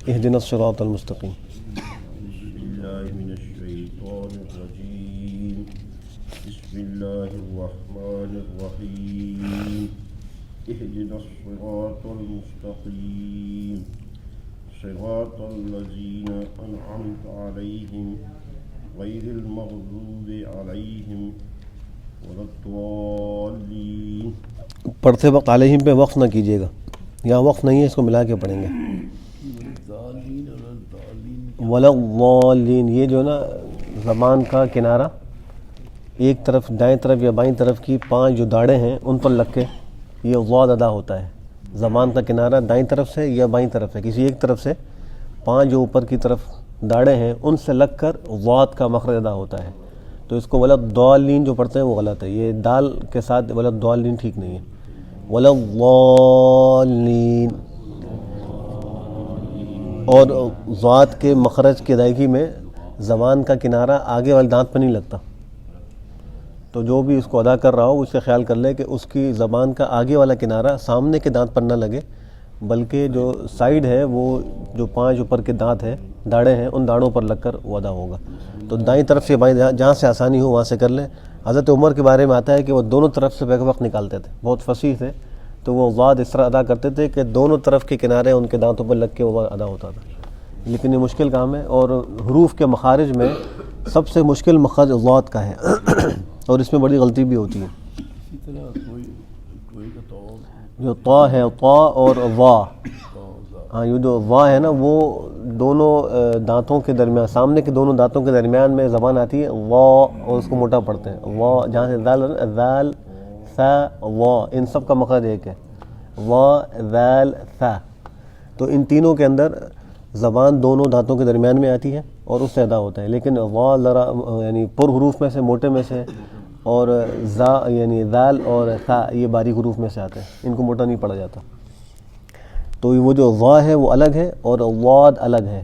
اهدنا الصراط المستقیم. بسم الله الرحمن الرحيم اهدنا الصراط المستقيم صراط الذين أنعمت عليهم غير المغضوب عليهم ولا الضالين. پڑھتے وقت علیہم پہ وقف نہ کیجیے گا، یہاں وقف نہیں ہے، اس کو ملا کے پڑھیں گے. ولا الضالین، یہ جو نا زبان کا کنارہ ایک طرف دائیں طرف یا بائیں طرف کی 5 جو داڑیں ہیں ان پر لگ کے یہ ضاد ادا ہوتا ہے. زبان کا کنارہ دائیں طرف سے یا بائیں طرف سے، کسی ایک طرف سے 5 جو اوپر کی طرف داڑیں ہیں ان سے لگ کر ضاد کا مخرج ادا ہوتا ہے. تو اس کو ولا الضالین جو پڑھتے ہیں وہ غلط ہے، یہ دال کے ساتھ ولا الضالین ٹھیک نہیں ہے. ولا الضالین. اور ضاد کے مخرج کی ادائیگی میں زبان کا کنارہ آگے والے دانت پہ نہیں لگتا، تو جو بھی اس کو ادا کر رہا ہو اس کا خیال کر لے کہ اس کی زبان کا آگے والا کنارہ سامنے کے دانت پر نہ لگے، بلکہ جو سائیڈ ہے وہ جو 5 اوپر کے دانت ہیں، داڑیں ہیں، ان داڑوں پر لگ کر وہ ادا ہوگا. تو دائیں طرف سے بائیں، جہاں سے آسانی ہو وہاں سے کر لیں. حضرت عمر کے بارے میں آتا ہے کہ وہ دونوں طرف سے بیک وقت نکالتے تھے، بہت فصیح تھے، تو وہ ضاد اس طرح ادا کرتے تھے کہ دونوں طرف کے کنارے ان کے دانتوں پر لگ کے وہ ادا ہوتا تھا. لیکن یہ مشکل کام ہے، اور حروف کے مخارج میں سب سے مشکل مخرج ضاد کا ہے اور اس میں بڑی غلطی بھی ہوتی ہے. جو طا ہے، طا اور وا، ہاں یہ جو وا ہے نا وہ دونوں دانتوں کے درمیان، سامنے کے دونوں دانتوں کے درمیان میں زبان آتی ہے وا، اور اس کو موٹا پڑھتے ہیں وا. جہاں سے ذال ثا وا، ان سب کا مخرج ایک ہے، وا ذال ثا. تو ان تینوں کے اندر زبان دونوں دانتوں کے درمیان میں آتی ہے اور اس سے ادا ہوتا ہے. لیکن وا ذرا یعنی پر حروف میں سے، موٹے میں سے، اور زا یعنی ذال اور ثا یہ باریک حروف میں سے آتے ہیں، ان کو موٹا نہیں پڑھا جاتا. تو وہ جو وا ہے وہ الگ ہے اور واد الگ ہے.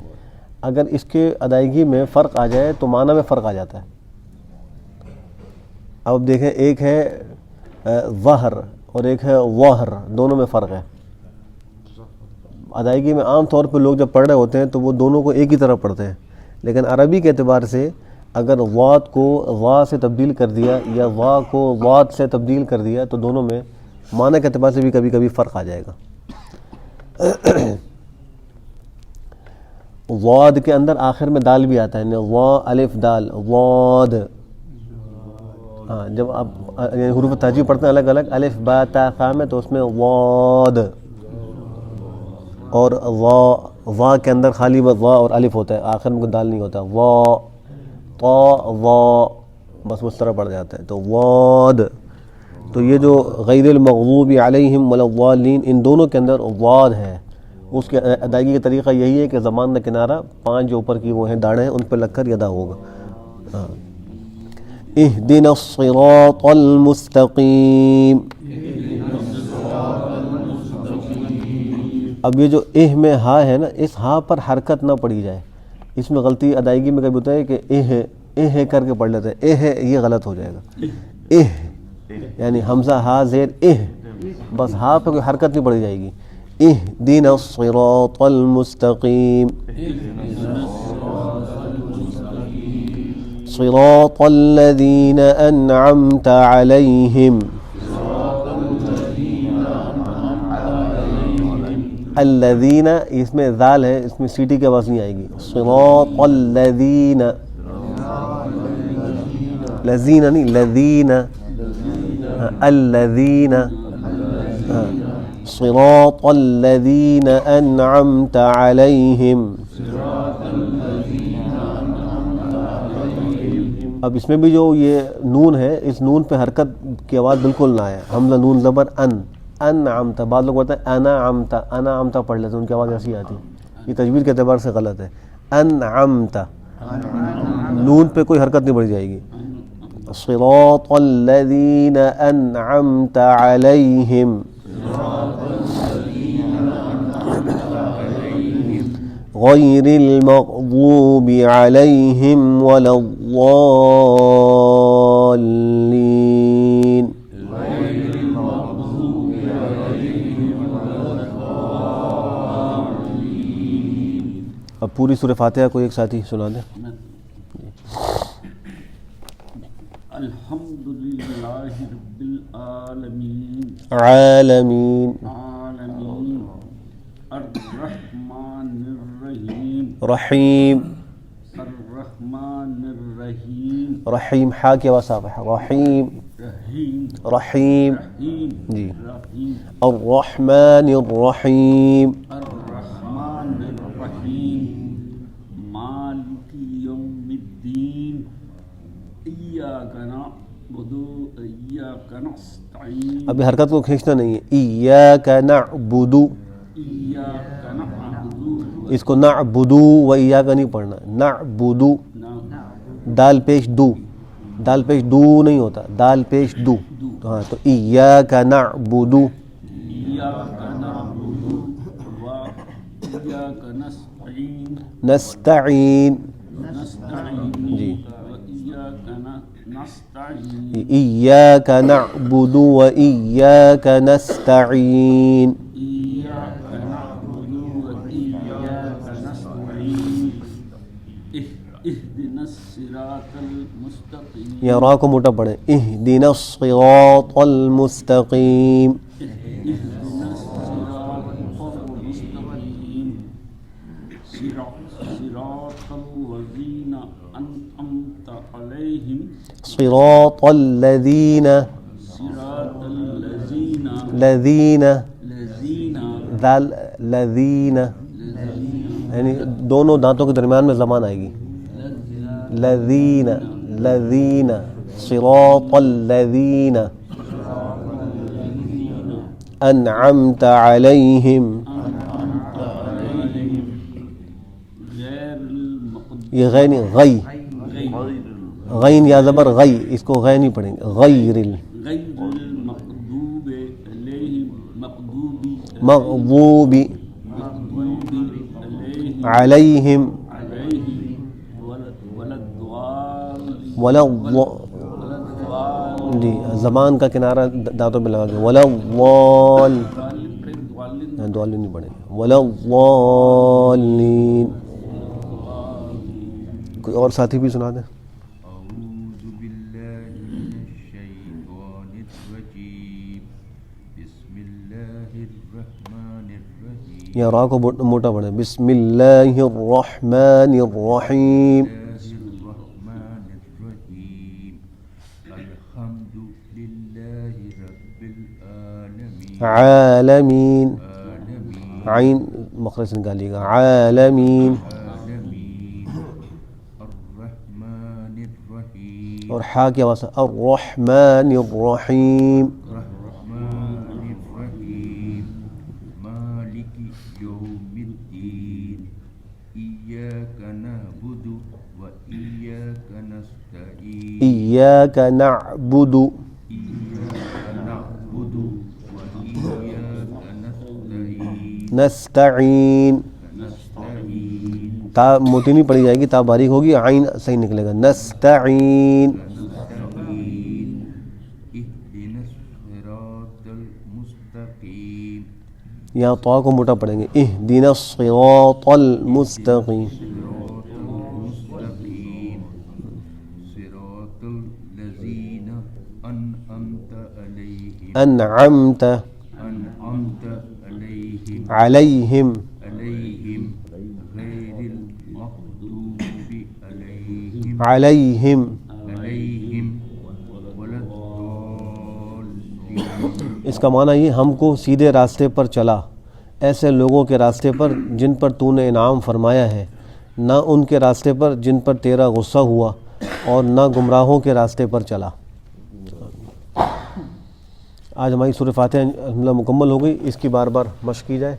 اگر اس کے ادائیگی میں فرق آ جائے تو معنی میں فرق آ جاتا ہے. اب دیکھیں، ایک ہے ظہر اور ایک ہے واہر، دونوں میں فرق ہے. ادائیگی میں عام طور پہ لوگ جب پڑھ رہے ہوتے ہیں تو وہ دونوں کو ایک ہی طرح پڑھتے ہیں، لیکن عربی کے اعتبار سے اگر واد کو وا سے تبدیل کر دیا یا وا کو واد سے تبدیل کر دیا تو دونوں میں معنی کے اعتبار سے بھی کبھی کبھی فرق آ جائے گا. واد کے اندر آخر میں دال بھی آتا ہے، وا الف دال واد. ہاں جب آپ حروف تہجی پڑھتے ہیں الگ الگ، الف با تا ثا میں، تو اس میں واد. اور وا کے اندر خالی وا اور الف ہوتا ہے، آخر میں کوئی دال نہیں ہوتا. وا طا وا، بس اس طرح پڑھ جاتا ہے. تو واد. تو یہ جو غیر المغضوب علیہم ولا الضالین، ان دونوں کے اندر واد ہے. اس کے ادائیگی کا طریقہ یہی ہے کہ زبان کا کنارہ 5 جو اوپر کی وہ ہیں داڑیں ہیں ان پہ لگ کر ادا ہوگا. اہدنا الصراط المستقیم. اب یہ جو میں ہا ہے نا، اس ہا پر حرکت نہ پڑی جائے. اس میں غلطی ادائیگی میں کبھی ہوتا ہے کہ کر کے پڑھ لیتے ہیں، یہ غلط ہو جائے گا. یعنی حمزہ ہا زیر بس ہا پہ کوئی حرکت نہیں پڑی جائے گی. اہدنا الصراط المستقیم صراط الذین انعمت علیہم. الذین، اس میں ذال ہے، اس میں سیٹی کی آواز نہیں آئے گی. صراط الذین، لذین نہیں، لذین، الذین. صراط الذین انعمت علیہم. اب اس میں بھی جو یہ نون ہے، اس نون پہ حرکت کی آواز بالکل نہ آئے. حمزہ نون زبر انعمت. بعض لوگ بولتے ہیں انعمت پڑھ لیتے ہیں، ان کی آواز ایسی آتی ہے. یہ تجوید کے اعتبار سے غلط ہے. انعمت، نون پہ کوئی حرکت نہیں پڑی جائے گی. صراط الذین انعمت علیہم غیر المغضوب علیہم ولا الضالین. اب پوری سورہ فاتحہ کو ایک ساتھی سنا دیں. الحمدللہ رب العالمین عالمین عالمین الرحمن الرحیم رحیم الرحمن الرحیم رحیم ہا کی آواز صاف ہے رحیم رحیم رحیم رحیم جی رحیم الرحمن الرحیم الرحمن الرحیم مالک یوم الدین ایاک نعبد و ایاک نستعین ابھی حرکت کو کھینچنا نہیں ہے. ایاک نعبد ایاک نعبد اس کو نعبدو و ایاک نہیں پڑھنا. نعبدو دال پیش دو دال پیش دو نہیں ہوتا دال پیش دو ہاں تو ایاک نعبدو ایاک نعبد و ایاک نستعین نستعین نستعین جی و ایاک نستعین ایاک نعبد و ایاک نستعین. ایاک نعبد و ایاک نستعین اهدنا الصراط المستقیم یہ را کو موٹا پڑھیں. اہدنا الصراط المستقیم. اهدنا الصراط المستقیم صراط الذین انعمت علیہم صراط الذین صراط الذین الذین الذین ذل الذین یعنی دونوں دانتوں کے درمیان میں زبان آئے گی. الذین الذین صراط الذین انعمت علیہم. غیر المغضوب یہ غین غی غین یا زبر غی اس کو غی نہیں پڑھیں گے. غیر غیر المغضوب علیہم مغضوب علیہم ولا جی زبان کا کنارہ دانتوں پہ لگا کے ولا ضال ضالین نہیں پڑھیں گے. ولا ضالین. کوئی اور ساتھی بھی سنا دیں. أعوذ بالله من الشيطان الرجيم بسم الله الرحمن الرحيم یا را کو موٹا پڑھیں. بسم اللہ الرحمن الرحیم. الرحمن الرحيم الحمد لله رب العالمين عالمین عالمين عین مخرج سے نکالیے گا. عالمین عالمين الرحمن الرحيم اور ہا کی آواز الرحمن الرحیم. الرحمن الرحيم مالك يوم الدين إياك نعبد وإياك نستعين ایاک نعبد إياك نعبد وإياك نستعين نستعین. نستعين تا موٹی نہیں پڑھی جائے گی تا باریک ہوگی عین صحیح نکلے گا. نستعین. نستعين اهدنا الصراط المستقيم یہاں طا کو موٹا پڑھیں گے. اہدنا الصراط المستقیم. صراط المستقيم صراط الذين أنعمت عليهم انعمت أنعمت عليهم علیہم عليهم غير المغضوب عليهم علیہم عليهم ولا الضالين اس کا معنی یہ ہم کو سیدھے راستے پر چلا ایسے لوگوں کے راستے پر جن پر تو نے انعام فرمایا ہے نہ ان کے راستے پر جن پر تیرا غصہ ہوا اور نہ گمراہوں کے راستے پر چلا. آج ہماری سورہ فاتحہ الحمدللہ مکمل ہو گئی. اس کی بار بار مشق کی جائے.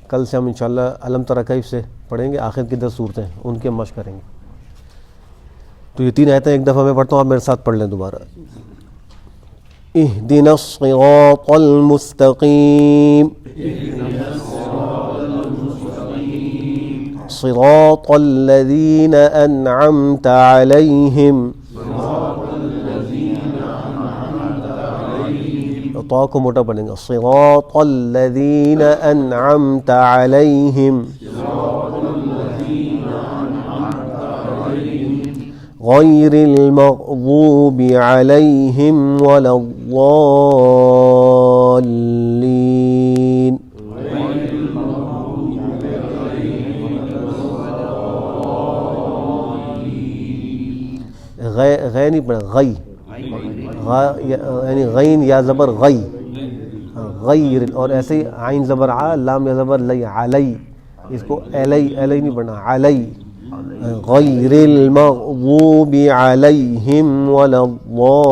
کل سے ہم انشاءاللہ علم تری کیف سے پڑھیں گے. آخر کی 10 صورتیں ان کے مشق کریں گے. تو یہ 3 آیتیں ایک دفعہ میں پڑھتا ہوں آپ میرے ساتھ پڑھ لیں دوبارہ. اہدنا الصراط المستقیم صراط الذین انعمت علیہم. طا کو موٹا پڑھیں گے. صراط الذین انعمت علیہم غير المغضوب عليهم ولا الضالين. غی نہیں پڑھا، غی یعنی غین یا زبر غی، غیر، اور ایسے ہی عین زبر ع، لام یا زبر لی، علی، اس کو علی علی نہیں پڑھنا، علی. غیر المغضوب علیہم ولا الضالین.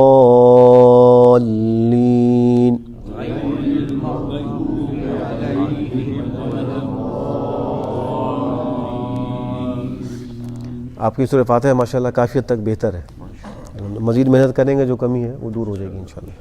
آپ کی سورہ فاتحہ ماشاءاللہ کافی حد تک بہتر ہے، مزید محنت کریں گے جو کمی ہے وہ دور ہو جائے گی انشاءاللہ.